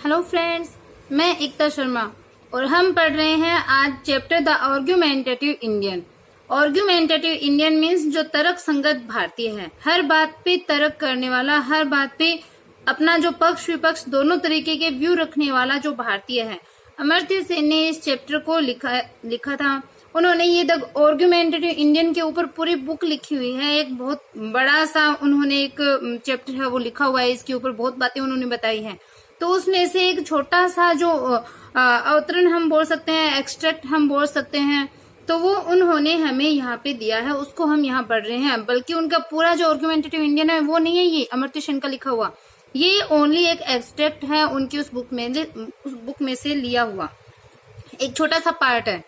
Hello friends, मैं एकता शर्मा और हम पढ़ रहे हैं आज chapter the argumentative Indian. Argumentative Indian means जो तर्क संगत भारतीय है, हर बात पे तर्क करने वाला, हर बात पे अपना जो पक्ष विपक्ष दोनों तरीके के व्यू रखने वाला जो भारतीय है। अमर्त्य सेन ने इस चैप्टर को लिखा था। उन्होंने ये द आर्ग्यूमेंटेटिव इंडियन के ऊपर पूरी बुक लिखी हुई है। एक बहुत बड़ा सा उन्होंने एक चैप्टर है वो लिखा हुआ है, इसके ऊपर बहुत बातें उन्होंने बताई हैं। तो उसमें से एक छोटा सा जो अवतरण हम बोल सकते हैं, एक्सट्रैक्ट हम बोल सकते हैं, तो वो उन्होंने हमें यहाँ पे दिया है, उसको हम यहाँ पढ़ रहे हैं। बल्कि उनका पूरा जो आर्ग्यूमेंटेटिव इंडियन है वो नहीं है ये अमर्त्य सेन का लिखा हुआ, ये ओनली एक एक्सट्रैक्ट है उनकी उस बुक में से लिया हुआ एक छोटा सा पार्ट है।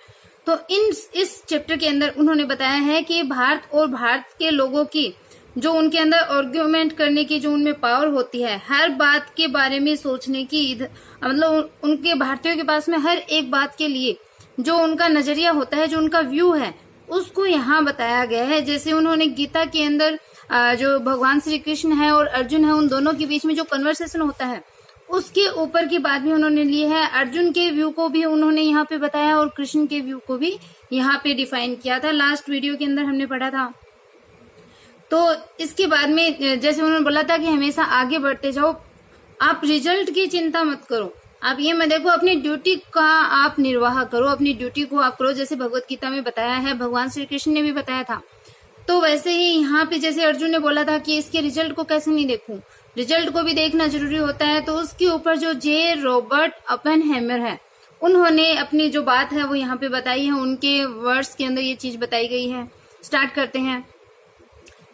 तो इस चैप्टर के अंदर उन्होंने बताया है कि भारत और भारत के लोगों की जो उनके अंदर आर्ग्यूमेंट करने की जो उनमें पावर होती है, हर बात के बारे में सोचने की, मतलब उनके भारतीयों के पास में हर एक बात के लिए जो उनका नजरिया होता है, जो उनका व्यू है, उसको यहाँ बताया गया है। जैसे उन्होंने गीता के अंदर जो भगवान श्री कृष्ण है और अर्जुन है, उन दोनों के बीच में जो कन्वर्सेशन होता है उसके ऊपर की बात भी उन्होंने ली है। अर्जुन के व्यू को भी उन्होंने यहाँ पे बताया और कृष्ण के व्यू को भी यहाँ पे डिफाइन किया था। लास्ट वीडियो के अंदर हमने पढ़ा था। तो इसके बाद में जैसे उन्होंने बोला था कि हमेशा आगे बढ़ते जाओ, आप रिजल्ट की चिंता मत करो, आप ये मत देखो, अपनी ड्यूटी का आप निर्वाह करो, अपनी ड्यूटी को आप करो। जैसे भगवत गीता में बताया है, भगवान श्री कृष्ण ने भी बताया था। तो वैसे ही यहाँ पे जैसे अर्जुन ने बोला था कि इसके रिजल्ट को कैसे नहीं देखूं, रिजल्ट को भी देखना जरूरी होता है। तो उसके ऊपर जो जे रॉबर्ट ओपेनहाइमर है, उन्होंने अपनी जो बात है वो यहाँ पे बताई है, उनके वर्ड्स के अंदर ये चीज बताई गई है। स्टार्ट करते हैं।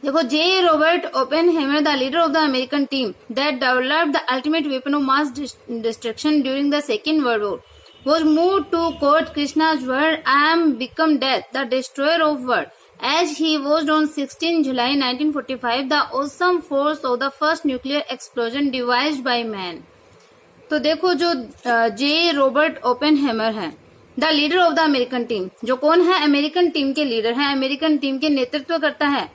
देखो, J Robert Oppenheimer, the leader of the American team that developed the ultimate weapon of mass destruction during the Second World War was moved to quote Krishna's word, I am become death, the destroyer of world. As he was on 16 July 1945, the awesome force of the first nuclear explosion devised by man. तो देखो, जो जे Robert Oppenheimer है, the leader of the American team, जो कौन है, American team के leader है, American team के नेतृत्व करता है।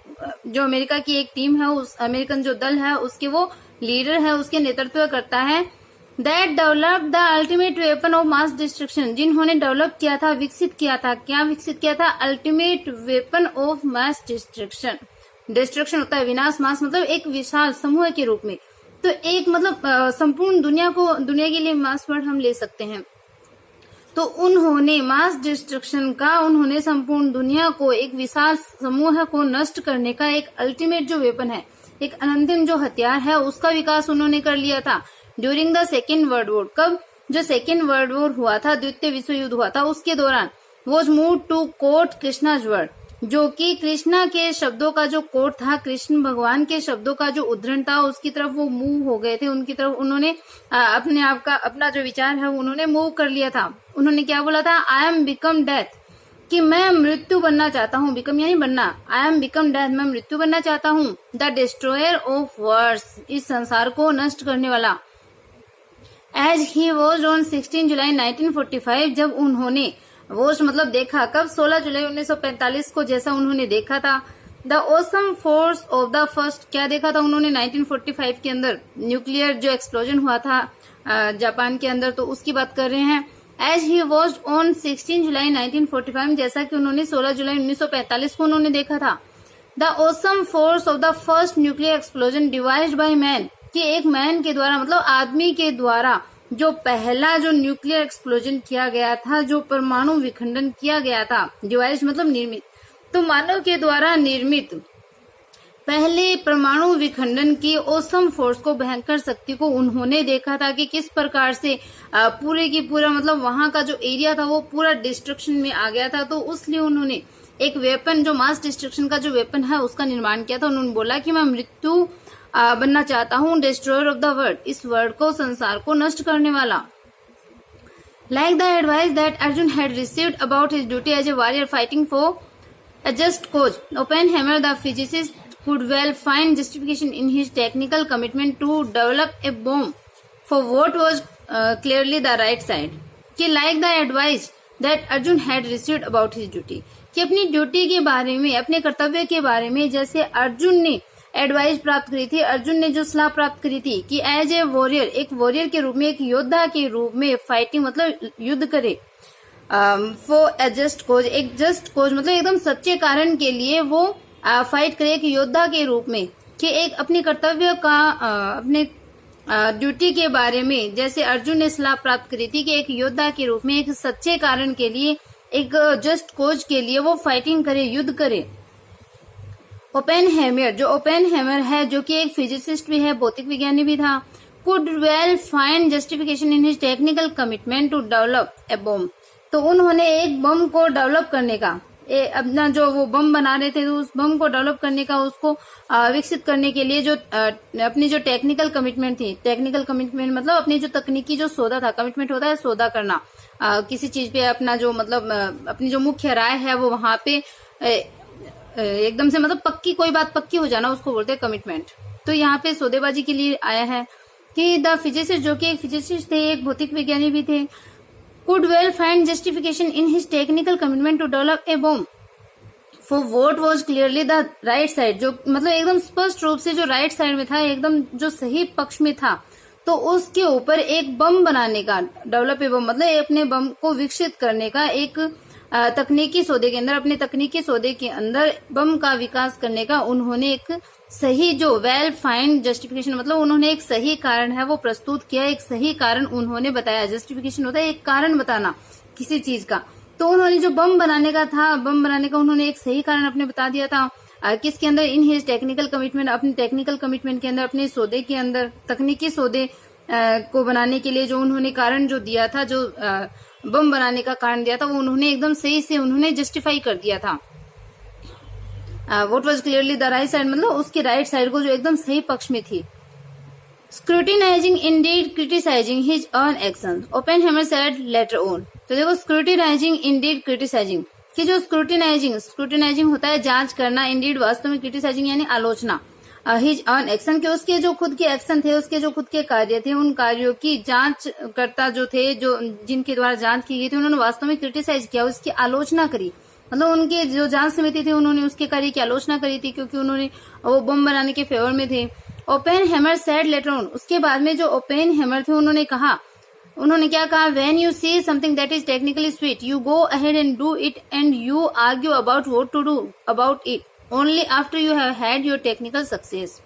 जो अमेरिका की एक टीम है, उस अमेरिकन जो दल है उसके वो लीडर है, उसके नेतृत्व करता है। That develop the ultimate weapon of mass destruction, जिन्होंने डेवलप किया था, विकसित किया था, क्या विकसित किया था, ultimate weapon of mass destruction. Destruction होता है विनाश, मास मतलब एक विशाल समूह के रूप में। तो एक मतलब संपूर्ण दुनिया के लिए मास वर्ड हम ले सकते हैं। तो उन्होंने मास डिस्ट्रक्शन का, उन्होंने संपूर्ण दुनिया को, एक विशाल समूह को नष्ट करने का एक अल्टीमेट जो वेपन है, एक अंतिम जो हथियार है, उसका विकास उन्होंने कर लिया था during the Second World war. कब? जो सेकेंड वर्ल्ड वॉर हुआ था, द्वितीय विश्व युद्ध हुआ था, उसके दौरान was move to quote Krishna's word, जो कि कृष्णा के शब्दों का जो कोट था, कृष्ण भगवान के शब्दों का जो उद्धरण था, उसकी तरफ वो मूव हो गए थे, उनकी तरफ उन्होंने अपने आप का, अपना जो विचार है उन्होंने मूव कर लिया था। उन्होंने क्या बोला था, आई एम बिकम डेथ, कि मैं मृत्यु बनना चाहता हूँ। बिकम यानी बनना, आई एम बिकम डेथ, मैं मृत्यु बनना चाहता हूँ। द डिस्ट्रॉयर ऑफ वर्ल्ड्स, इस संसार को नष्ट करने वाला। एज ही वॉज ऑन 16 जुलाई 1945, जब उन्होंने वॉच मतलब देखा, कब, 16 जुलाई 1945 को, जैसा उन्होंने देखा था। The awesome force of the first, क्या देखा था उन्होंने 1945 के अंदर, न्यूक्लियर जो एक्सप्लोजन हुआ था जापान के अंदर, तो उसकी बात कर रहे हैं। एज ही वॉज ऑन 16 जुलाई 1945, जैसा कि उन्होंने 16 जुलाई 1945 को उन्होंने देखा था। The awesome force of the first nuclear explosion devised by man, कि एक मैन के द्वारा, मतलब आदमी के द्वारा जो पहला जो न्यूक्लियर एक्सप्लोजन किया गया था, जो परमाणु विखंडन किया गया था, डिवाइस मतलब निर्मित, तो मानव के द्वारा निर्मित पहले परमाणु विखंडन की ओसम फोर्स को, भयंकर शक्ति को उन्होंने देखा था कि किस प्रकार से पूरे की पूरा, मतलब वहां का जो एरिया था वो पूरा डिस्ट्रक्शन में आ गया था। तो उसलिए उन्होंने एक वेपन, जो मास डिस्ट्रक्शन का जो वेपन है उसका निर्माण किया था। उन्होंने बोला कि मैं मृत्यु बनना चाहता हूँ, डिस्ट्रॉयर ऑफ द वर्ल्ड, इस वर्ल्ड को, संसार को नष्ट करने वाला। Like the advice that Arjun had received about his duty as a warrior fighting for a just cause, Oppenheimer, the physicist, could well find justification in his technical commitment to develop a bomb for what was clearly the right side. कि like the advice that Arjun had received about his duty, कि अपनी duty के बारे में, अपने कर्तव्य के बारे में जैसे अर्जुन ने एडवाइस प्राप्त करी थी, अर्जुन ने जो सलाह प्राप्त करी थी कि एज ए वॉरियर, एक वॉरियर के रूप में, एक योद्धा के रूप में फाइटिंग मतलब युद्ध करे, फॉर ए जस्ट कोज, एक जस्ट कोज मतलब एकदम सच्चे कारण के लिए वो फाइट करे एक योद्धा के रूप में, कि एक अपने कर्तव्य का अपने ड्यूटी के बारे में, जैसे अर्जुन ने सलाह प्राप्त करी थी कि एक योद्धा के रूप में एक सच्चे कारण के लिए, एक जस्ट कोज के लिए वो फाइटिंग करे, युद्ध करे। ओपेनहेमर, जो ओपेनहेमर है जो कि एक फिजिसिस्ट भी है, भौतिक विज्ञानी भी था, could well find justification in his technical commitment to develop a bomb. तो उन्होंने एक बम को डेवलप करने का, अपना जो वो बम बना रहे थे तो उस बम को डेवलप करने का, उसको विकसित करने के लिए जो अपनी जो टेक्निकल कमिटमेंट थी, टेक्निकल कमिटमेंट मतलब अपनी जो तकनीकी जो सौदा था, कमिटमेंट होता है सौदा करना, किसी चीज पे अपना जो मतलब अपनी जो मुख्य राय है वो वहां पे एकदम से मतलब पक्की, कोई बात पक्की हो जाना, उसको बोलते हैं कमिटमेंट। तो यहाँ पे सौदेबाजी के लिए आया है कि द फिजिसिस्ट, जो कि एक फिजिसिस्ट थे, एक भौतिक विज्ञानी भी थे, could well find justification in his technical commitment to develop a bomb for what was clearly the right side, जो मतलब एकदम स्पष्ट रूप से जो राइट साइड में था, एकदम जो सही पक्ष में था, तो उसके ऊपर एक बम बनाने का, डेवलप ए बम मतलब अपने बम को विकसित करने का एक तकनीकी सौदे के अंदर, अपने तकनीकी सौदे के अंदर बम का विकास करने का उन्होंने एक सही जो वेल फाइंड जस्टिफिकेशन मतलब उन्होंने एक सही कारण है वो प्रस्तुत किया, एक सही कारण उन्होंने बताया। जस्टिफिकेशन होता है एक कारण बताना किसी चीज का। तो उन्होंने जो बम बनाने का था, बम बनाने का उन्होंने एक सही कारण अपने बता दिया था, किसके अंदर, इन हिज टेक्निकल कमिटमेंट, अपने टेक्निकल कमिटमेंट के अंदर, अपने सौदे के अंदर, तकनीकी सौदे को बनाने के लिए जो उन्होंने कारण जो दिया था, जो बम बनाने का कारण दिया था, वो उन्होंने एकदम सही से उन्होंने जस्टिफाई कर दिया था। What was clearly the right side मतलब उसके राइट साइड को जो एकदम सही पक्ष में थी। Scrutinising indeed criticising his own action, Oppenheimer said later on. तो देखो, स्क्रूटिनाइजिंग इंडीड क्रिटिसाइजिंग, कि जो स्क्रूटिनाइजिंग होता है जांच करना, इंडीड वास्तव में, क्रिटिसाइजिंग यानी आलोचना, हिज ऑन एक्शन के उसके जो खुद के एक्शन थे, उसके जो खुद के कार्य थे, उन कार्यों की जांच करता जो थे, जो जिनके द्वारा जांच की गई थी, उन्होंने वास्तव में क्रिटिसाइज किया, उसकी आलोचना करी। मतलब उनके जो जांच समिति थी उन्होंने उसके कार्य की आलोचना करी थी, क्योंकि उन्होंने वो बम बनाने के फेवर में थे। ओपेनहेमर सेड लेटर ऑन, उसके बाद में जो ओपेनहेमर थे उन्होंने कहा, उन्होंने क्या कहा, when you see something that is technically sweet you go ahead and do it and you argue about what to do about it only after you have had your technical success.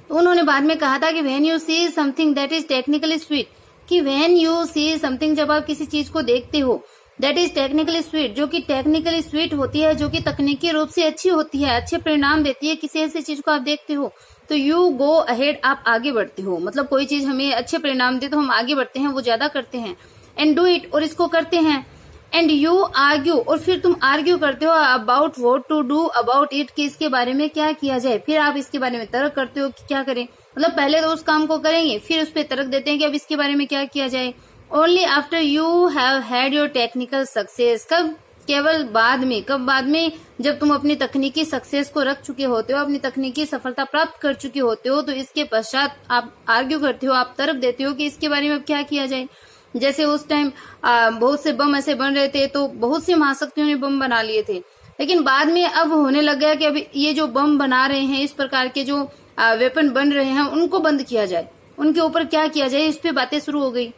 तो उन्होंने बाद में कहा था कि when you see something that is technically sweet, कि when you see something, जब आप किसी चीज को देखते हो, दैट इज टेक्निकली स्वीट, जो कि टेक्निकली स्वीट होती है, जो कि तकनीकी रूप से अच्छी होती है, अच्छे परिणाम देती है, किसी ऐसी चीज को आप देखते हो तो यू गो अहेड, आप आगे बढ़ते हो, मतलब कोई चीज हमें अच्छे परिणाम दे तो हम आगे बढ़ते हैं, वो ज्यादा करते हैं। एंड डू इट, और इसको करते हैं। एंड यू आर्ग्यू, और फिर तुम आर्ग्यू करते हो about what to do about it, कि इसके बारे में क्या किया जाए, फिर आप इसके बारे में तर्क करते हो कि क्या करें, मतलब पहले तो उस काम को करेंगे, फिर उस पर तर्क देते हैं कि अब इसके बारे में क्या किया जाए। Only after you have had your technical success, कब, केवल बाद में, कब बाद में, जब तुम अपनी तकनीकी सक्सेस को रख चुके होते हो, अपनी तकनीकी सफलता प्राप्त कर चुके होते हो, तो इसके पश्चात आप आर्ग्यू करते हो, आप तर्क देते हो कि इसके बारे में अब क्या किया जाए। जैसे उस टाइम बहुत से बम ऐसे बन रहे थे, तो बहुत सी महाशक्तियों ने बम बना लिए थे, लेकिन बाद में अब होने लग गया कि अब ये जो बम बना रहे हैं, इस प्रकार के जो वेपन बन रहे हैं, उनको बंद किया जाए, उनके ऊपर क्या किया जाए, इस पे बातें शुरू हो गई।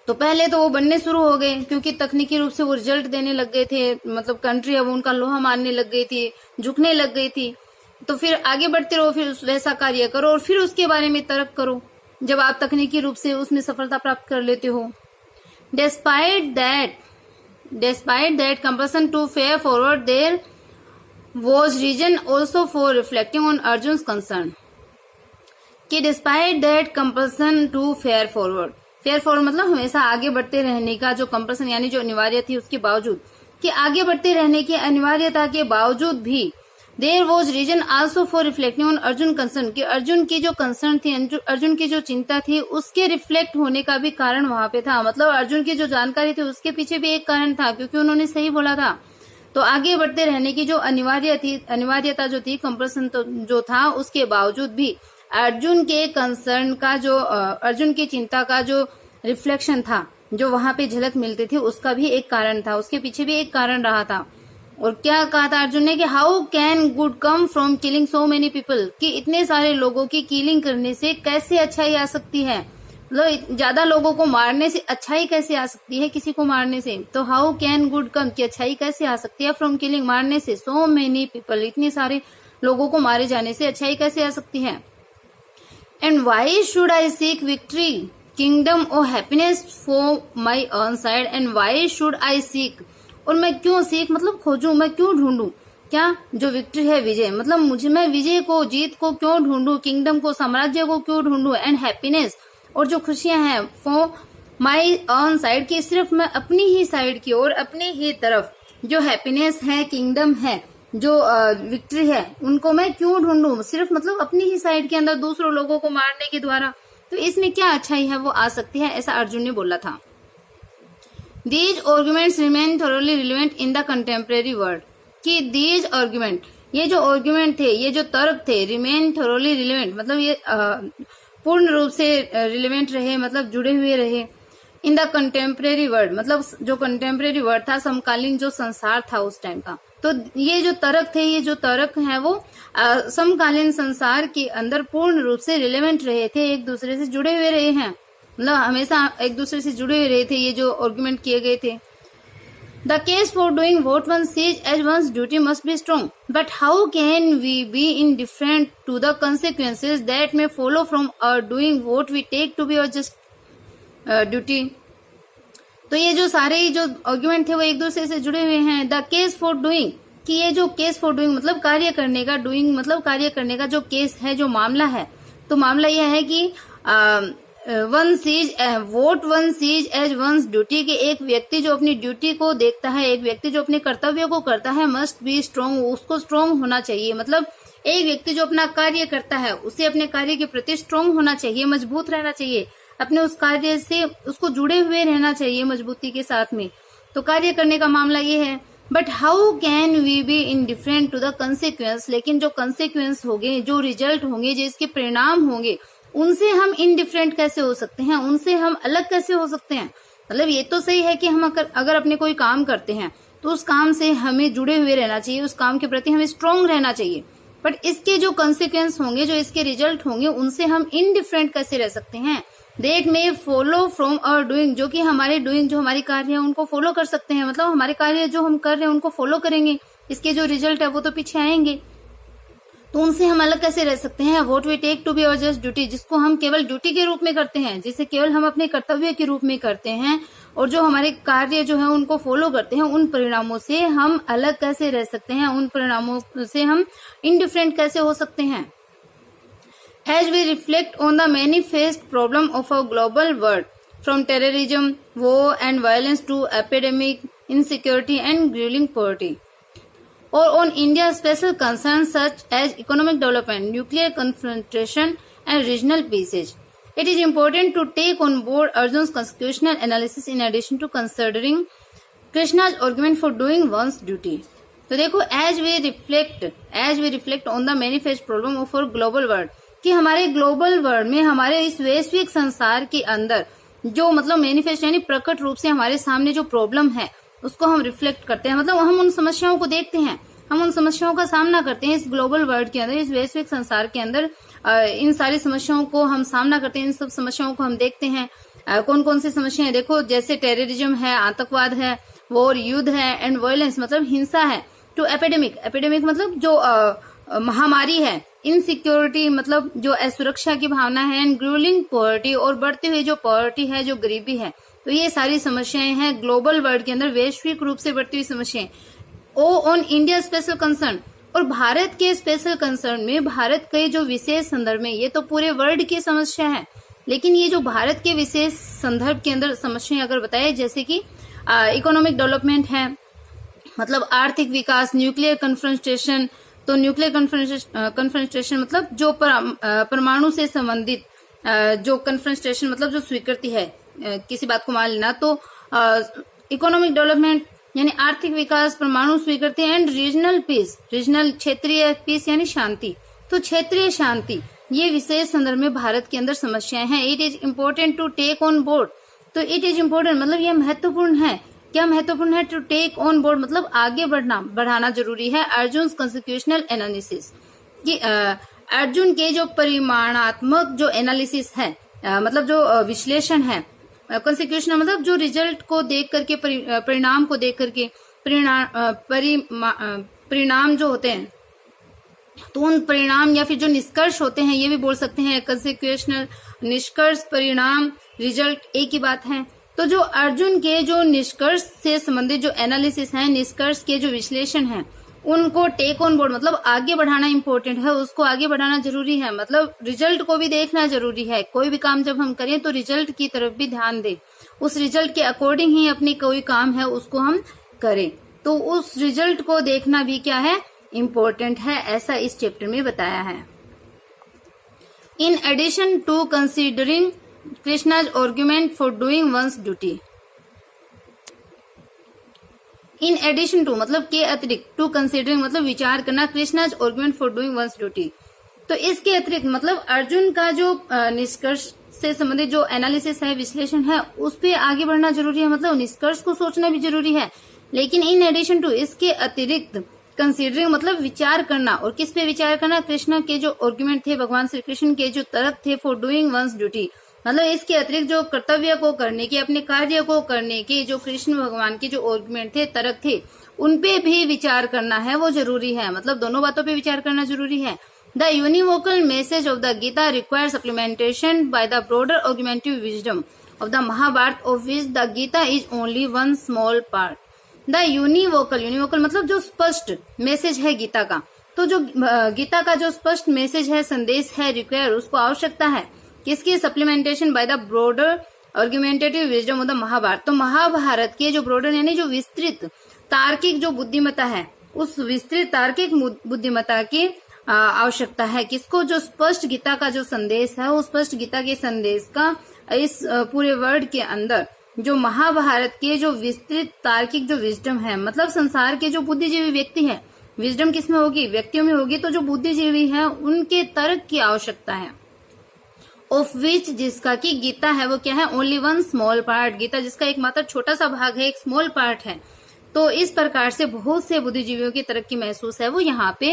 तो पहले तो वो बनने शुरू हो गए, क्योंकि तकनीकी रूप से वो रिजल्ट देने लग गए थे, मतलब कंट्री अब उनका लोहा मानने लग गई थी, झुकने लग गई थी। तो फिर आगे बढ़ते रहो, फिर वैसा कार्य करो, और फिर उसके बारे में तर्क करो, जब आप तकनीकी रूप से उसमें सफलता प्राप्त कर लेते हो। Despite that compulsion to fare forward, there was reason also for reflecting on Arjun concern, कि despite that compulsion to fare forward मतलब हमेशा आगे बढ़ते रहने का जो कंपल्सन यानी जो अनिवार्य थी, उसके बावजूद, कि आगे बढ़ते रहने की अनिवार्यता के बावजूद भी, there was reason also for reflecting on Arjun concern, कि अर्जुन की जो कंसर्न थी, अर्जुन की जो चिंता थी, उसके रिफ्लेक्ट होने का भी कारण वहां पे था। मतलब अर्जुन की जो जानकारी थी उसके पीछे भी एक कारण था, क्योंकि उन्होंने सही बोला था। तो आगे बढ़ते रहने की जो अनिवार्यता जो थी, कंपल्सन जो था, उसके बावजूद भी अर्जुन के कंसर्न का जो, अर्जुन की चिंता का जो रिफ्लेक्शन था, जो वहां पे झलक मिलती थी, उसका भी एक कारण था, उसके पीछे भी एक कारण रहा था। और क्या कहा था अर्जुन ने कि how can good come from killing so many people, कि इतने सारे लोगों की किलिंग करने से कैसे अच्छाई आ सकती है, मतलब ज्यादा लोगों को मारने से अच्छाई कैसे आ सकती है किसी को मारने से। तो हाउ कैन गुड कम, की अच्छाई कैसे आ सकती है फ्रॉम किलिंग मारने से, सो मेनी पीपल इतने सारे लोगों को मारे जाने से अच्छाई कैसे आ सकती है। And why should I seek victory kingdom और happiness for my own side, and why should I seek, और मैं क्यों सीख मतलब खोजूं, मैं क्यों ढूंढूं, क्या जो विक्ट्री है विजय, मतलब मुझे मैं विजय को जीत को क्यों ढूंढूं, किंगडम को साम्राज्य को क्यों ढूंढूं, एंड हैप्पीनेस और जो खुशियां हैं फॉर माई ऑन साइड की सिर्फ मैं अपनी ही साइड की और अपनी ही तरफ, जो हैप्पीनेस है किंगडम है जो विक्ट्री है उनको मैं क्यों ढूंढूं, सिर्फ मतलब अपनी ही साइड के अंदर दूसरों लोगों को मारने के द्वारा, तो इसमें क्या अच्छाई है वो आ सकती है, ऐसा अर्जुन ने बोला था। These arguments remain thoroughly relevant in the contemporary world, कि दीज आर्ग्यूमेंट ये जो आर्ग्यूमेंट थे ये जो तर्क थे, रिमेन थोरली रिलेवेंट मतलब ये पूर्ण रूप से रिलेवेंट रहे मतलब जुड़े हुए रहे, इन द कंटेम्प्रेरी वर्ल्ड मतलब जो कंटेम्प्रेरी वर्ल्ड था समकालीन जो संसार था उस टाइम का, तो ये जो तर्क थे ये जो तर्क है वो समकालीन संसार के अंदर पूर्ण रूप से रिलेवेंट रहे थे, एक दूसरे से जुड़े हुए रहे हैं, मतलब हमेशा एक दूसरे से जुड़े हुए रहे थे ये जो आर्गुमेंट किए गए थे। The case for doing what one sees as one's duty must be strong, but how can we be indifferent to the consequences that may follow from our doing what we take to be our just duty. तो ये जो सारे जो argument थे वो एक दूसरे से जुड़े हुए हैं। द केस फॉर डूइंग, कि ये जो केस फॉर डूइंग मतलब कार्य करने का, डूइंग मतलब कार्य करने का जो केस है जो मामला है, तो मामला यह है कि one sees what one sees as one's duty, के एक व्यक्ति जो अपनी ड्यूटी को देखता है, एक व्यक्ति जो अपने कर्तव्य को करता है, मस्ट बी स्ट्रांग, उसको स्ट्रांग होना चाहिए, मतलब एक व्यक्ति जो अपना कार्य करता है उसे अपने कार्य के प्रति स्ट्रांग होना चाहिए, मजबूत रहना चाहिए, अपने उस कार्य से उसको जुड़े हुए रहना चाहिए मजबूती के साथ में। तो कार्य करने का मामला ये है। But how can we be indifferent to the consequence, लेकिन जो कंसिक्वेंस होंगे, जो रिजल्ट होंगे, जो इसके परिणाम होंगे, उनसे हम इनडिफरेंट कैसे हो सकते हैं, उनसे हम अलग कैसे हो सकते हैं। मतलब ये तो सही है कि हम अगर अपने कोई काम करते हैं तो उस काम से हमें जुड़े हुए रहना चाहिए, उस काम के प्रति हमें स्ट्रांग रहना चाहिए, बट इसके जो कंसिक्वेंस होंगे, जो इसके रिजल्ट होंगे, उनसे हम इनडिफरेंट कैसे रह सकते हैं। That may follow from our doing, जो कि हमारे डूइंग जो हमारी कार्य है उनको फॉलो कर सकते हैं, मतलब हमारे कार्य जो हम कर रहे हैं उनको फॉलो करेंगे, इसके जो रिजल्ट है वो तो पीछे आएंगे, तो उनसे हम अलग कैसे रह सकते हैं। What we take to be our just duty, जिसको हम केवल ड्यूटी के रूप में करते हैं, जिसे केवल हम अपने कर्तव्य के रूप में करते हैं, और जो हमारे कार्य जो है उनको फॉलो करते हैं, उन परिणामों से हम अलग कैसे रह सकते हैं, उन परिणामों से हम इनडिफरेंट कैसे हो सकते हैं। As we reflect on the manifest problem of our global world, from terrorism, war and violence to epidemic, insecurity and grueling poverty, or on India's special concerns such as economic development, nuclear confrontation and regional peace, it is important to take on board Arjun's constitutional analysis in addition to considering Krishna's argument for doing one's duty. तो देखो, as we reflect on the manifest problem of our global world, कि हमारे global world में, हमारे इस वैश्विक संसार के अंदर जो मतलब मैनिफेस्ट यानी प्रकट रूप से हमारे सामने जो प्रॉब्लम है उसको हम रिफ्लेक्ट करते हैं, मतलब हम उन समस्याओं को देखते हैं, हम उन समस्याओं का सामना करते हैं इस ग्लोबल वर्ल्ड के अंदर, इस वैश्विक संसार के अंदर इन सारी समस्याओं को हम सामना करते हैं, इन सब समस्याओं को हम देखते हैं। कौन कौन सी समस्याएं, देखो जैसे टेररिज्म है, आतंकवाद है, वॉर युद्ध है, एंड वायलेंस मतलब हिंसा है, टू एपिडेमिक मतलब जो महामारी है, इनसिक्योरिटी मतलब जो असुरक्षा की भावना है, एंड ग्रूलिंग पॉवर्टी और बढ़ती हुई जो पॉवर्टी है, जो गरीबी है। तो ये सारी समस्याएं हैं ग्लोबल वर्ल्ड के अंदर, वैश्विक रूप से बढ़ती हुई समस्याएं। ऑन इंडिया स्पेशल कंसर्न, और भारत के स्पेशल कंसर्न में, भारत के जो विशेष संदर्भ में, ये तो पूरे वर्ल्ड की समस्या है, लेकिन ये जो भारत के विशेष संदर्भ के अंदर समस्याएं अगर बताए, जैसे कि इकोनॉमिक डेवलपमेंट है, मतलब आर्थिक विकास, न्यूक्लियर कन्फ्रंटेशन, तो न्यूक्लियर कन्फ्रंटेशन मतलब जो परमाणु से संबंधित जो कन्फ्रंटेशन मतलब जो स्वीकृति है किसी बात को मान लेना, तो इकोनॉमिक डेवलपमेंट यानी आर्थिक विकास, परमाणु स्वीकृति, एंड रीजनल पीस, रीजनल क्षेत्रीय पीस यानी शांति, तो क्षेत्रीय शांति, ये विशेष संदर्भ में भारत के अंदर समस्याएं हैं। It is important to take on board, तो इट इज इम्पोर्टेंट मतलब ये महत्वपूर्ण है क्या महत्वपूर्ण है? टू टेक ऑन बोर्ड मतलब आगे बढ़ाना जरूरी है। अर्जुन कॉन्स्टिट्यूशनल एनालिसिस कि अर्जुन के जो परिमाणात्मक जो एनालिसिस है, मतलब जो विश्लेषण है, कॉन्स्टिट्यूशनल मतलब जो रिजल्ट को देख करके, परिणाम को देख करके, परिणाम जो होते हैं, तो उन परिणाम या फिर जो निष्कर्ष होते हैं, ये भी बोल सकते हैं कॉन्स्टिट्यूशनल। निष्कर्ष, परिणाम, रिजल्ट एक ही बात है। तो जो अर्जुन के जो निष्कर्ष से संबंधित जो एनालिसिस है, निष्कर्ष के जो विश्लेषण है, उनको टेक ऑन बोर्ड मतलब आगे बढ़ाना इंपॉर्टेंट है, उसको आगे बढ़ाना जरूरी है। मतलब रिजल्ट को भी देखना जरूरी है। कोई भी काम जब हम करें तो रिजल्ट की तरफ भी ध्यान दें, उस रिजल्ट के अकॉर्डिंग ही अपनी कोई काम है उसको हम करें। तो उस रिजल्ट को देखना भी क्या है, इम्पोर्टेंट है, ऐसा इस चैप्टर में बताया है। In addition to considering Krishna's argument for doing one's duty. In addition to मतलब के अतिरिक्त, टू कंसिडरिंग मतलब विचार करना, Krishna's argument for doing one's duty. तो इसके अतिरिक्त मतलब अर्जुन का जो निष्कर्ष से संबंधित जो एनालिसिस है, विश्लेषण है, उस पे आगे बढ़ना जरूरी है। मतलब निष्कर्ष को सोचना भी जरूरी है, लेकिन इन एडिशन टू इसके अतिरिक्त कंसिडरिंग मतलब विचार करना। और किस पे विचार करना? कृष्ण के जो आर्ग्यूमेंट थे, भगवान श्री कृष्ण के जो तर्क थे, फॉर डूइंग वंस ड्यूटी मतलब इसके अतिरिक्त जो कर्तव्य को करने के, अपने कार्य को करने के जो कृष्ण भगवान के जो आर्ग्यूमेंट थे, तर्क थे, उनपे भी विचार करना है, वो जरूरी है। मतलब दोनों बातों पे विचार करना जरूरी है। The univocal message of the Gita require supplementation by the broader argumentative wisdom of the Mahabharata, of which the Gita is only one small part. The univocal मतलब जो स्पष्ट मैसेज है गीता का, तो जो गीता का जो स्पष्ट मैसेज है, संदेश है, रिक्वायर उसको आवश्यकता है किसकी? Supplementation by the broader argumentative wisdom of the Mahabharata. तो महाभारत के जो ब्रॉडर यानी जो विस्तृत तार्किक जो बुद्धिमत्ता है, उस विस्तृत तार्किक बुद्धिमत्ता की आवश्यकता है। किसको? जो स्पष्ट गीता का जो संदेश है, उस स्पष्ट गीता के संदेश का इस पूरे वर्ल्ड के अंदर जो महाभारत के जो विस्तृत तार्किक जो विजडम है, मतलब संसार के जो बुद्धिजीवी व्यक्ति है, विजडम किसमें होगी? व्यक्तियों में होगी। तो जो बुद्धिजीवी है उनके तर्क की आवश्यकता है। ऑफ विच जिसका कि गीता है वो क्या है? Only one small part. Gita जिसका एकमात्र छोटा सा भाग है, एक स्मॉल पार्ट है। तो इस प्रकार से बहुत से बुद्धिजीवियों की तरफ की महसूस है वो यहाँ पे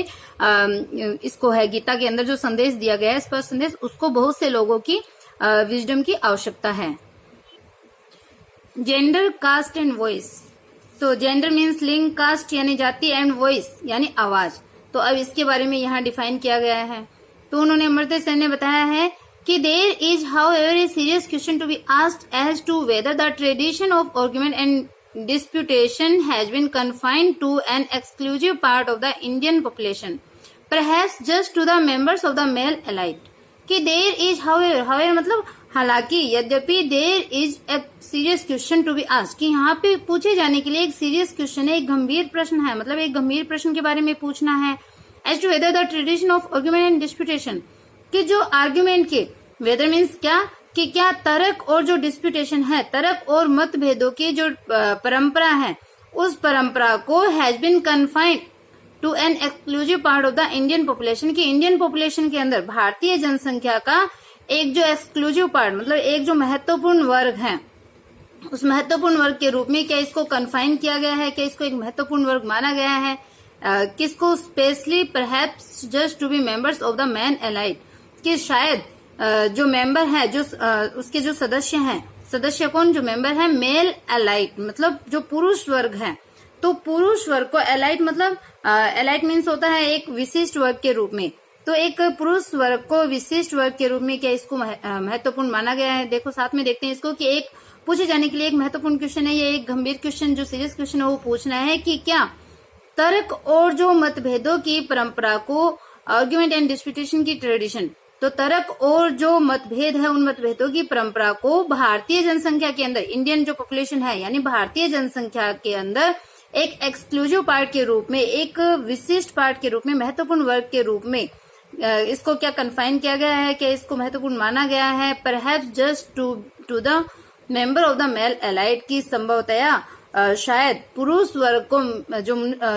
इसको है, गीता के अंदर जो संदेश दिया गया है, स्पष्ट संदेश, उसको बहुत से लोगों की विजडम की आवश्यकता है। Gender, caste and voice. तो जेंडर मीन्स लिंग, कास्ट यानी जाति, एंड वॉइस यानी आवाज। तो अब इसके बारे में यहाँ डिफाइन किया गया है। तो उन्होंने अमर्त्य सेन ने बताया है कि there is however a serious question to be asked as to whether the tradition of argument and disputation has been confined to an exclusive part of the Indian population, perhaps just to the members of the male elite. कि there is however मतलब हालांकि, यद्यपि, there is a serious question to be asked कि यहाँ पे पूछे जाने के लिए एक सीरियस क्वेश्चन है, एक गंभीर प्रश्न है, मतलब एक गंभीर प्रश्न के बारे में पूछना है। As to whether the tradition of argument and disputation कि जो आर्ग्यूमेंट के, वेदर मीन्स क्या, कि क्या तर्क और जो डिस्प्यूटेशन है, तर्क और मतभेदों की जो परंपरा है, उस परंपरा को has been confined to an exclusive part of the Indian population की इंडियन पॉपुलेशन के अंदर भारतीय जनसंख्या का एक जो एक्सक्लूसिव पार्ट मतलब एक जो महत्वपूर्ण वर्ग है, उस महत्वपूर्ण वर्ग के रूप में क्या इसको कन्फाइन किया गया है? क्या इसको एक महत्वपूर्ण वर्ग माना गया है? किसको? Specially perhaps just to be members of the man elite कि शायद जो मेंबर है, जो उसके जो सदस्य हैं, सदस्य कौन? जो मेंबर है मेल एलाइट मतलब जो पुरुष वर्ग है। तो पुरुष वर्ग को एलाइट मतलब एलाइट मीन्स होता है एक विशिष्ट वर्ग के रूप में। तो एक पुरुष वर्ग को विशिष्ट वर्ग के रूप में क्या इसको महत्वपूर्ण माना गया है? देखो साथ में देखते हैं इसको कि एक पूछे जाने के लिए एक महत्वपूर्ण क्वेश्चन है, ये एक गंभीर क्वेश्चन जो सीरियस क्वेश्चन है वो पूछना है कि क्या तर्क और जो मतभेदों की परंपरा को, आर्ग्यूमेंट एंड डिस्प्यूटेशन की ट्रेडिशन, तो तर्क और जो मतभेद है उन मतभेदों की परंपरा को भारतीय जनसंख्या के अंदर, इंडियन जो पॉपुलेशन है यानी भारतीय जनसंख्या के अंदर एक एक्सक्लूसिव पार्ट के रूप में, एक विशिष्ट पार्ट के रूप में, महत्वपूर्ण वर्ग के रूप में इसको क्या कन्फाइन किया गया है? क्या इसको महत्वपूर्ण माना गया है? Perhaps just to the member of the male elite की संभवतया शायद पुरुष वर्ग को,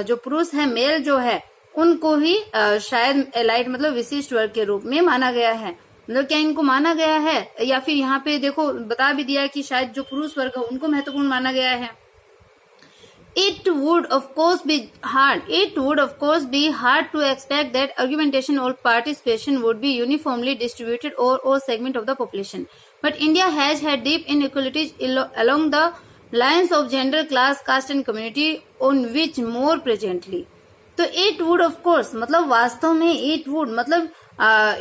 जो पुरुष है, मेल जो है, उनको ही शायद एलाइट मतलब विशिष्ट वर्ग के रूप में माना गया है। मतलब क्या इनको माना गया है? या फिर यहाँ पे देखो बता भी दिया कि शायद जो पुरुष वर्ग है उनको महत्वपूर्ण माना गया है। It would of course be hard to expect that argumentation or participation would be uniformly distributed over all segment of the population. But India has had deep inequalities along the lines of gender, class, caste and community, on which more presently. तो it would of course मतलब वास्तव में it would मतलब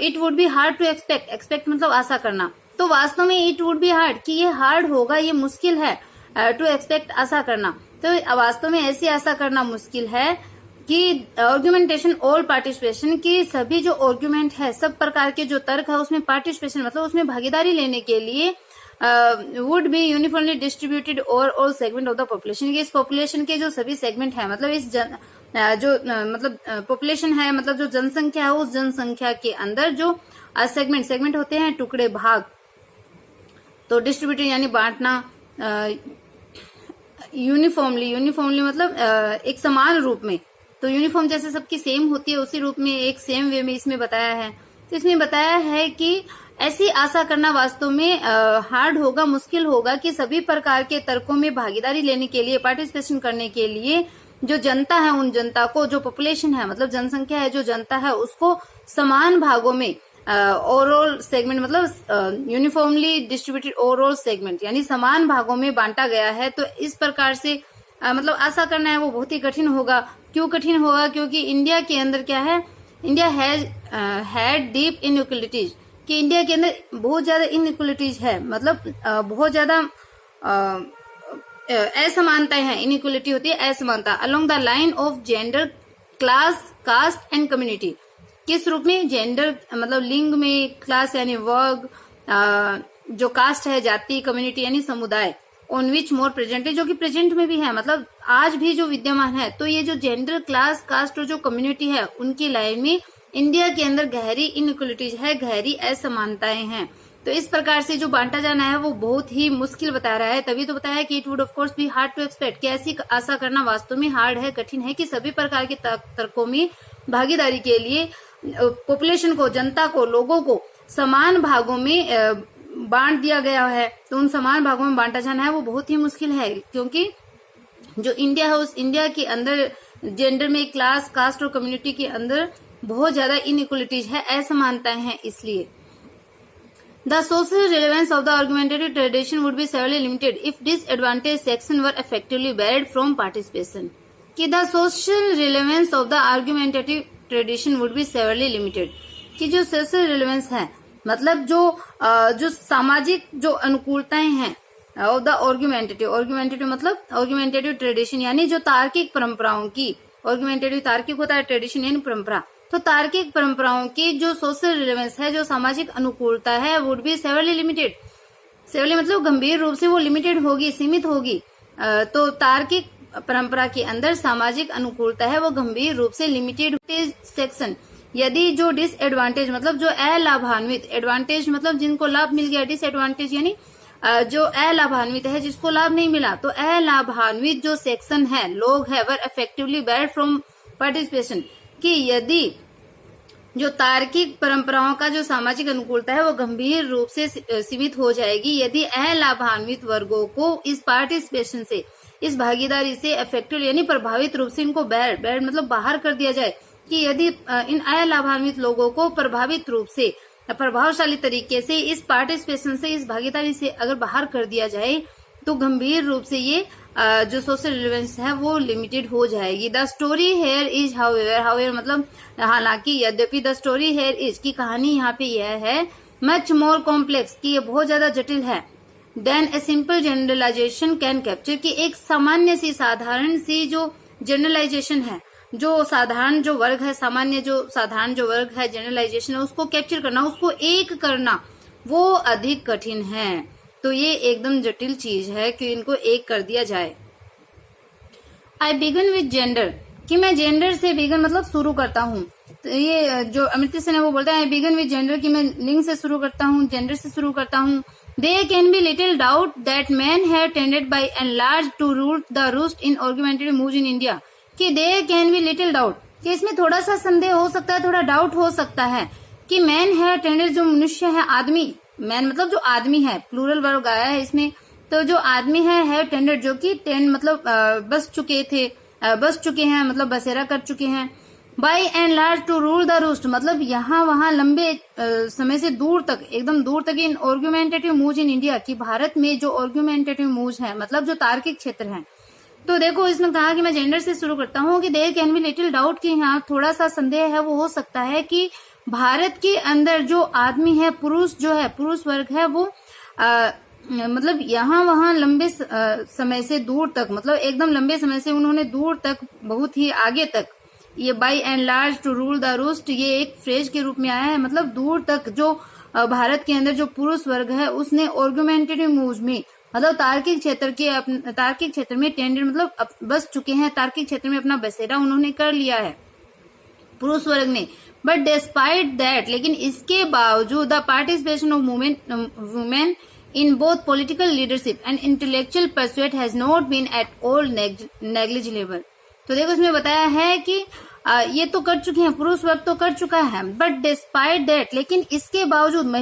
it would be hard to expect मतलब आशा करना. तो वास्तव में it would be hard कि ये hard होगा, ये मुश्किल है to expect आशा करना. तो वास्तव में ऐसी आशा करना मुश्किल है कि आर्गुमेंटेशन ऑल पार्टिसिपेशन की सभी जो आर्गुमेंट है, सब प्रकार के जो तर्क है उसमें पार्टिसिपेशन मतलब उसमें भागीदारी लेने के लिए would be uniformly distributed over all segment of the population. इस पॉपुलेशन के जो सभी सेगमेंट है मतलब इस मतलब पॉपुलेशन है मतलब जो जनसंख्या है उस जनसंख्या के अंदर जो सेगमेंट होते हैं, टुकड़े, भाग, तो डिस्ट्रीब्यूटेड यानी बांटना, यूनिफॉर्मली मतलब एक समान रूप में. तो यूनिफॉर्म जैसे सबकी सेम होती है उसी रूप में एक सेम वे में इसमें बताया है. तो इसमें बताया है कि ऐसी आशा करना वास्तव में हार्ड होगा, मुश्किल होगा कि सभी प्रकार के तर्कों में भागीदारी लेने के लिए, पार्टिसिपेशन करने के लिए जो जनता है उन जनता को, जो पॉपुलेशन है मतलब जनसंख्या है, जो जनता है उसको समान भागों में ओवरऑल सेगमेंट मतलब यूनिफॉर्मली डिस्ट्रीब्यूटेड ओवरऑल सेगमेंट यानी समान भागों में बांटा गया है. तो इस प्रकार से मतलब आशा करना है वो बहुत ही कठिन होगा. क्यों कठिन होगा? क्योंकि इंडिया के अंदर क्या है, इंडिया हैड डीप इनइक्वलिटीज, कि इंडिया के अंदर बहुत ज्यादा इनइक्वलिटीज है मतलब बहुत ज्यादा असमानताएं हैं. इनइक्वलिटी होती है असमानता along the line of gender, class, caste and community. किस रूप में? जेंडर मतलब लिंग में, क्लास यानी वर्ग, जो कास्ट है जाति, कम्युनिटी यानी समुदाय, ऑन विच मोर प्रेजेंट है जो कि प्रेजेंट में भी है मतलब आज भी जो विद्यमान है. तो ये जो जेंडर, क्लास, कास्ट और जो कम्युनिटी है उनकी लाइन में इंडिया के अंदर गहरी इनइक्वलिटीज है, गहरी असमानताएं हैं. तो इस प्रकार से जो बांटा जाना है वो बहुत ही मुश्किल बता रहा है. तभी तो बताया कि it would of course be hard to expect, कि ऐसी आशा करना वास्तव में हार्ड है, कठिन है कि सभी प्रकार के तर्कों में भागीदारी के लिए पॉपुलेशन को, जनता को, लोगों को समान भागों में बांट दिया गया है. तो उन समान भागों में बांटा जाना है वो बहुत ही मुश्किल है, क्योंकि जो इंडिया है उस इंडिया के अंदर जेंडर में, क्लास, कास्ट और कम्युनिटी के अंदर बहुत ज्यादा इनइक्वलिटीज है, असमानताएं हैं. इसलिए the social relevance of the argumentative tradition would be severely limited if disadvantage section were effectively barred from participation. कि the social relevance of the argumentative tradition would be severely limited, कि जो social relevance है मतलब जो सामाजिक जो अनुकूलताएं हैं of the argumentative मतलब आर्गुमेंटेटिव ट्रेडिशन यानी जो तार्किक परंपराओं की, आर्गुमेंटेटिव तार्किक होता है, ट्रेडिशन यानी परंपरा, तो तार्किक परंपराओं की जो सोशल रिलेवेंस है, जो सामाजिक अनुकूलता है, would be severely limited. Severally मतलब गंभीर रूप से वो लिमिटेड होगी, सीमित होगी. तो तार्किक परंपरा के अंदर सामाजिक अनुकूलता है वो गंभीर रूप से लिमिटेड सेक्शन. यदि जो डिसएडवांटेज मतलब जो अलाभान्वित, एडवांटेज मतलब जिनको लाभ मिल गया, डिसएडवांटेज यानी जो अलाभान्वित है, जिसको लाभ नहीं मिला, तो अलाभान्वित जो सेक्शन है, लोग है, वर इफेक्टिवली बैरिड फ्रॉम पार्टिसिपेशन, कि यदि जो तार्किक परंपराओं का जो सामाजिक अनुकूलता है वो गंभीर रूप से सीमित हो जाएगी यदि अलाभान्वित वर्गों को इस पार्टिसिपेशन से, इस भागीदारी से इफेक्टिव यानी प्रभावित रूप से इनको बैरिड मतलब बाहर कर दिया जाए. कि यदि इन अलाभान्वित लोगों को प्रभावित रूप से, प्रभावशाली तरीके से इस पार्टिसिपेशन से, इस भागीदारी से अगर बाहर कर दिया जाए तो गंभीर रूप से ये जो सोशल रिलेवेंस है वो लिमिटेड हो जाएगी. The story here is however मतलब हालांकि, यद्यपि, द स्टोरी हेयर इज की कहानी यहाँ पे यह है मच मोर कॉम्प्लेक्स, कि ये बहुत ज्यादा जटिल है, then a simple generalisation can capture, कि एक सामान्य सी, साधारण सी जो जनरलाइजेशन है, जो साधारण जो वर्ग है, सामान्य जो साधारण जो वर्ग है, जनरलाइजेशन है, उसको कैप्चर करना, उसको एक करना वो अधिक कठिन है. तो ये एकदम जटिल चीज है कि इनको एक कर दिया जाए. आई बिगन विद जेंडर, कि मैं जेंडर से बिगन मतलब शुरू करता हूँ. तो ये जो अमृता सेन है वो बोलता है आई बिगन विद जेंडर, कि मैं लिंग से शुरू करता हूँ, जेंडर से शुरू करता हूँ. There can be little doubt that men have tended by and large to rule the roost in argumentative moves in India. कि there can be little doubt, कि इसमें थोड़ा सा संदेह हो सकता है, थोड़ा डाउट हो सकता है कि मैन है टेंडेड जो मनुष्य है, आदमी, मैन मतलब जो आदमी है, प्लूरल वर्ग आया है इसमें, तो जो आदमी है टेंडर, जो कि टेंड मतलब बस चुके हैं, मतलब बसेरा कर चुके हैं। By and large to rule the roost, मतलब यहाँ वहां लंबे समय से दूर तक, एकदम दूर तक इन आर्गुमेंटेटिव मूव्स इन इंडिया, की भारत में जो आर्गुमेंटेटिव मूव्स है, मतलब जो तार्किक क्षेत्र है। तो देखो इसमें कहा कि मैं जेंडर से शुरू करता हूँ कि there can be little doubt, कि यहाँ थोड़ा सा संदेह है वो हो सकता है कि भारत के अंदर जो आदमी है, पुरुष जो है, पुरुष वर्ग है, वो मतलब यहाँ वहां लंबे समय से दूर तक, मतलब एकदम लंबे समय से उन्होंने दूर तक, बहुत ही आगे तक, ये by and large to rule the roost, ये एक फ्रेज के रूप में आया है। मतलब दूर तक जो भारत के अंदर जो पुरुष वर्ग है उसने आर्गुमेंटेटिव मूव्स में, मतलब तार्किक क्षेत्र में टेंडर, मतलब बस चुके हैं, तार्किक क्षेत्र में अपना बसेरा उन्होंने कर लिया है पुरुष वर्ग ने। बट डिस्पाइट दैट, लेकिन इसके बावजूद the participation of women in both political leadership and intellectual pursuit has not been at all negligible। तो देखो इसमें बताया है कि ये तो कर चुके हैं, पुरुष वर्ग तो कर चुका है, बट डिस्पाइट दैट, लेकिन इसके बावजूद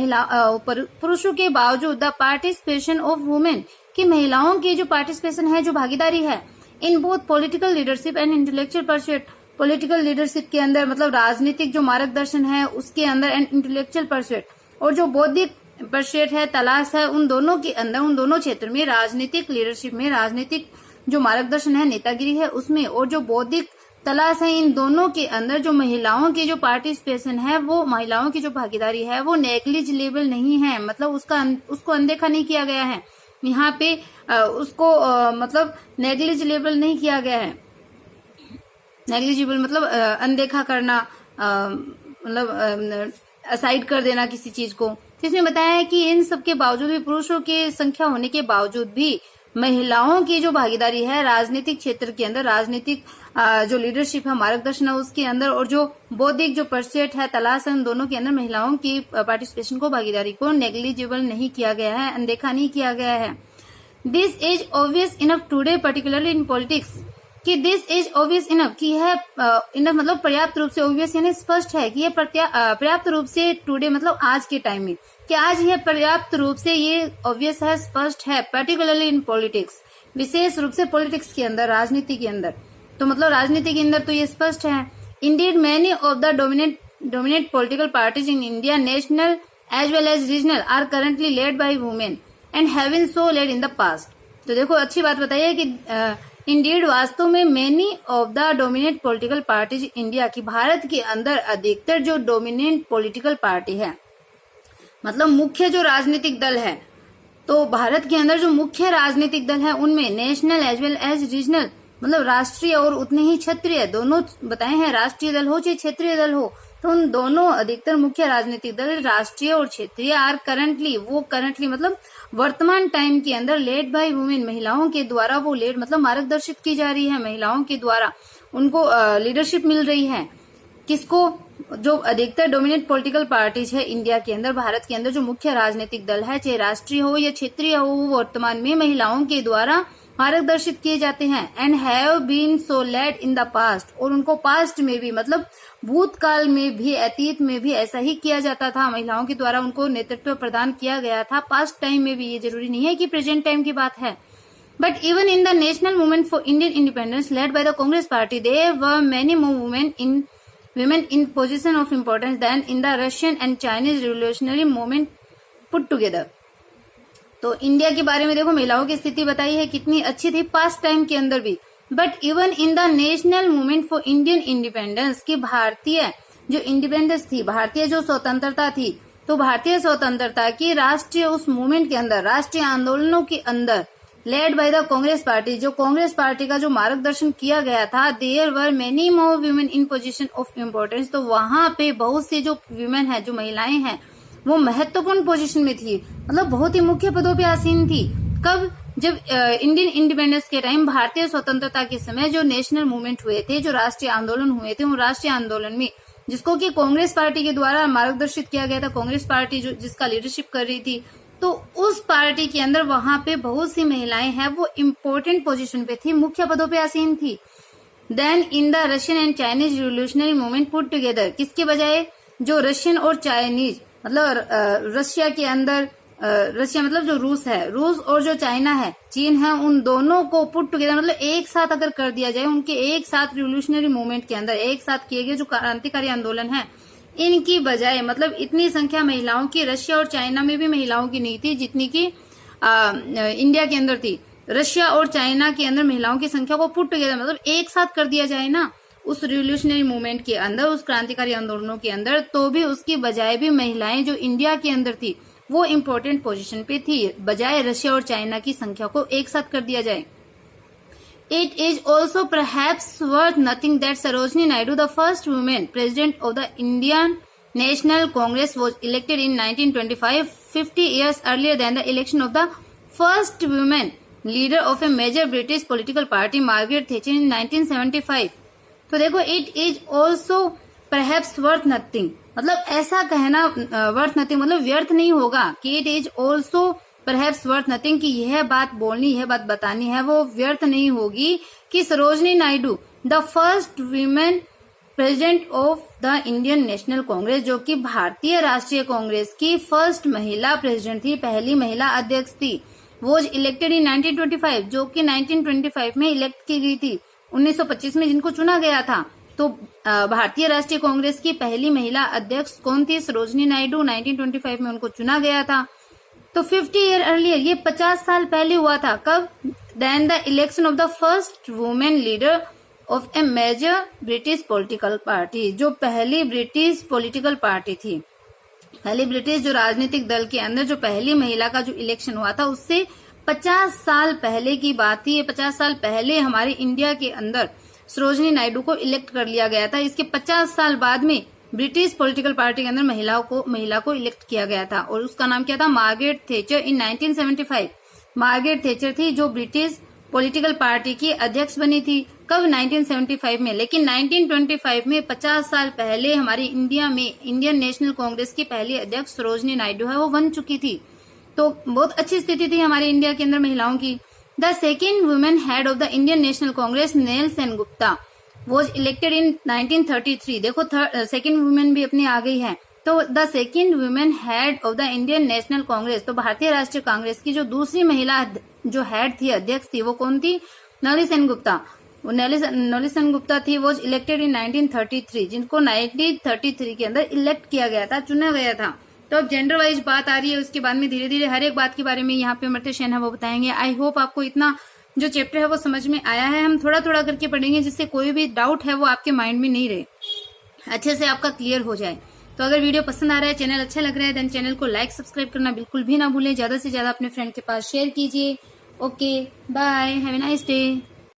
पुरुषों के बावजूद द पार्टिसिपेशन ऑफ वुमेन, की महिलाओं की जो पार्टिसिपेशन है, जो भागीदारी है, in both political leadership and intellectual pursuit, political leadership के अंदर मतलब राजनीतिक जो मार्गदर्शन है उसके अंदर, एंड इंटेलेक्चुअल परस्यूट, और जो बौद्धिक परस्यूट है, तलाश है, उन दोनों के अंदर, उन दोनों क्षेत्र में, राजनीतिक लीडरशिप में, राजनीतिक जो मार्गदर्शन है, नेतागिरी है उसमें, और जो बौद्धिक तलाश है, इन दोनों के अंदर जो महिलाओं की जो पार्टिसिपेशन है, वो महिलाओं की जो भागीदारी है वो नेग्लिजिबल नहीं है, मतलब उसको अनदेखा नहीं किया गया है यहाँ पे, उसको मतलब नेग्लिजिबल नहीं किया गया है। नेग्लिजिबल मतलब अनदेखा करना, मतलब असाइड कर देना किसी चीज को। इसमें बताया है कि इन सब के बावजूद भी, पुरुषों की संख्या होने के बावजूद भी, महिलाओं की जो भागीदारी है राजनीतिक क्षेत्र के अंदर, राजनीतिक जो लीडरशिप है, मार्गदर्शन है उसके अंदर, और जो बौद्धिक जो परस्यूट है, तलाश है, उन दोनों के अंदर महिलाओं की पार्टिसिपेशन को, भागीदारी को नेग्लिजिबल नहीं किया गया है, अनदेखा नहीं किया गया है। This is obvious enough today, particularly in politics, कि दिस इज ऑब्वियस इनफ, की है इनफ मतलब पर्याप्त रूप से, ऑब्वियस यानी स्पष्ट है, कि ये पर्याप्त रूप से टुडे मतलब आज के टाइम में, कि आज यह पर्याप्त रूप से ये ऑब्वियस है, स्पष्ट है, पर्टिकुलरली इन पॉलिटिक्स, विशेष रूप से पॉलिटिक्स के अंदर, राजनीति के अंदर, तो मतलब राजनीति के अंदर तो ये स्पष्ट है। Indeed many of the dominate political parties in India, national as well as regional, are currently led by women and have been so led in the past. तो देखो अच्छी बात बताइए कि इंडीड वास्तव में many of the dominate political parties India, की भारत के अंदर अधिकतर जो डोमिनेंट पॉलिटिकल पार्टी है, मतलब मुख्य जो राजनीतिक दल है, तो भारत के अंदर जो मुख्य राजनीतिक दल है उनमें national as well as regional, मतलब राष्ट्रीय और उतने ही क्षेत्रीय, दोनों बताए हैं, राष्ट्रीय दल हो चाहे क्षेत्रीय दल हो, तो उन दोनों अधिकतर मुख्य राजनीतिक दल, राष्ट्रीय और क्षेत्रीय, आर करंटली मतलब वर्तमान टाइम के अंदर लेड बाय वुमेन, महिलाओं के द्वारा वो लेड मतलब मार्गदर्शित की जा रही है, महिलाओं के द्वारा उनको लीडरशिप मिल रही है। किसको? जो अधिकतर डोमिनेट पॉलिटिकल पार्टीज है इंडिया के अंदर, भारत के अंदर जो मुख्य राजनीतिक दल है, चाहे राष्ट्रीय हो या क्षेत्रीय हो, वो वर्तमान में महिलाओं के द्वारा मार्गदर्शित किए जाते हैं। And have been so led in the past, और उनको पास्ट में भी मतलब भूतकाल में भी, अतीत में भी ऐसा ही किया जाता था, महिलाओं के द्वारा उनको नेतृत्व प्रदान किया गया था, पास्ट टाइम में भी, ये जरूरी नहीं है कि प्रेजेंट टाइम की बात है। But even in the national movement for Indian independence led by the Congress party, there were many more women in position of importance than in the Russian and Chinese revolutionary movement put together। तो India के बारे में देखो, महिलाओं की स्थिति बताई है कितनी अच्छी थी पास्ट टाइम के अंदर भी। But even in the national movement for Indian independence, की भारतीय जो इंडिपेंडेंस थी, भारतीय जो स्वतंत्रता थी, तो भारतीय स्वतंत्रता की राष्ट्रीय उस मूवमेंट के अंदर, राष्ट्रीय आंदोलनों के अंदर, led by the Congress party, जो कांग्रेस पार्टी का जो मार्गदर्शन किया गया था, there were many more women in position of importance, तो वहां पे बहुत से जो वीमेन है, जो महिलाएं हैं, वो महत्वपूर्ण पोजीशन में थी, मतलब बहुत ही मुख्य पदों पे आसीन थी। कब? जब इंडियन इंडिपेंडेंस के टाइम, भारतीय स्वतंत्रता के समय जो नेशनल मूवमेंट हुए थे, जो राष्ट्रीय आंदोलन हुए थे, उन राष्ट्रीय आंदोलन में जिसको कि कांग्रेस पार्टी के द्वारा मार्गदर्शित किया गया था, कांग्रेस पार्टी जो जिसका लीडरशिप कर रही थी, तो उस पार्टी के अंदर वहां पे बहुत सी महिलाएं हैं, वो इम्पोर्टेंट पोजीशन पे थी, मुख्य पदों पे आसीन थी। Then in the Russian and Chinese revolutionary movement put together, किसके बजाय? जो रशियन और चाइनीज, मतलब रशिया के अंदर रशिया मतलब जो रूस है, रूस और जो चाइना है, चीन है, उन दोनों को पुट टुगेदर मतलब एक साथ अगर कर दिया जाए, उनके एक साथ रिवोल्यूशनरी मूवमेंट के अंदर एक साथ किए गए जो क्रांतिकारी आंदोलन है, इनकी बजाय मतलब इतनी संख्या महिलाओं की रशिया और चाइना में भी महिलाओं की नहीं थी जितनी की इंडिया के अंदर थी। रशिया और चाइना के अंदर महिलाओं की संख्या को पुट टुगेदर मतलब एक साथ कर दिया जाए ना उस रिवोल्यूशनरी मूवमेंट के अंदर, उस क्रांतिकारी आंदोलनों के अंदर, तो भी उसकी बजाय भी महिलाएं जो इंडिया के अंदर थी वो इम्पोर्टेंट पोजीशन पे थी, बजाय रशिया और चाइना की संख्या को एक साथ कर दिया जाए। It is also perhaps worth noting that Sarojini Naidu, the first woman president of the Indian National Congress, was elected in 1925, 50 years earlier than the election of the first woman leader of a major British political party, Margaret Thatcher, in 1975. तो देखो, it is also perhaps worth nothing, मतलब ऐसा कहना worth nothing मतलब व्यर्थ नहीं होगा कि it is also perhaps worth nothing, कि यह बात बोलनी, यह बात बतानी है वो व्यर्थ नहीं होगी कि Sarojini Naidu the first women president of the Indian National Congress, जो कि भारतीय राष्ट्रीय कांग्रेस की फर्स्ट महिला प्रेसिडेंट थी, पहली महिला अध्यक्ष थी, वॉज इलेक्टेड इन 1925, जो कि 1925 में इलेक्ट की गई थी, 1925 में जिनको चुना गया था। तो भारतीय राष्ट्रीय कांग्रेस की पहली महिला अध्यक्ष कौन थी? सरोजनी नायडू। 1925 में उनको चुना गया था। तो 50 ईयर अर्लियर, ये 50 साल पहले हुआ था। कब? Then the election of the first women leader of a major British political party, जो पहली ब्रिटिश पॉलिटिकल पार्टी थी, पहली ब्रिटिश जो राजनीतिक दल के अंदर जो पहली महिला का जो इलेक्शन हुआ था, उससे 50 साल पहले की बात थी। 50 साल पहले हमारे इंडिया के अंदर सरोजनी नायडू को इलेक्ट कर लिया गया था। इसके 50 साल बाद में ब्रिटिश पॉलिटिकल पार्टी के अंदर महिला को इलेक्ट किया गया था, और उसका नाम क्या था? मार्गरेट थैचर इन 1975। मार्गरेट थैचर थी जो ब्रिटिश पॉलिटिकल पार्टी की अध्यक्ष बनी थी। कब? 1975 में। लेकिन 1925 में 50 साल पहले हमारी इंडिया में इंडियन नेशनल कांग्रेस की पहली अध्यक्ष सरोजनी नायडू है, वो बन चुकी थी। तो बहुत अच्छी स्थिति थी हमारे इंडिया के अंदर महिलाओं की। The second women head of the Indian National Congress, Nell Sengupta, was elected in 1933। देखो, सेकेंड वुमेन भी अपनी आ गई है। तो the second women head of the Indian National Congress, तो भारतीय राष्ट्रीय कांग्रेस की जो दूसरी महिला जो हेड थी, अध्यक्ष थी, वो कौन थी? नेली सेनगुप्ता। नेली सेनगुप्ता थी, वॉज इलेक्टेड इन 1933, जिनको 1933 के अंदर इलेक्ट किया गया था, चुना गया था। तो अब जेंडर वाइज बात आ रही है, उसके बाद में धीरे धीरे हर एक बात के बारे में यहाँ पे अमर्त्य सेन है वो बताएंगे। आई होप आपको इतना जो चैप्टर है वो समझ में आया है। हम थोड़ा थोड़ा करके पढ़ेंगे जिससे कोई भी डाउट है वो आपके माइंड में नहीं रहे, अच्छे से आपका क्लियर हो जाए। तो अगर वीडियो पसंद आ रहा है, चैनल अच्छा लग रहा है, देन चैनल को लाइक सब्सक्राइब करना बिल्कुल भी ना भूलें। ज्यादा से ज्यादा अपने फ्रेंड के पास शेयर कीजिए। Okay, bye, have a nice day.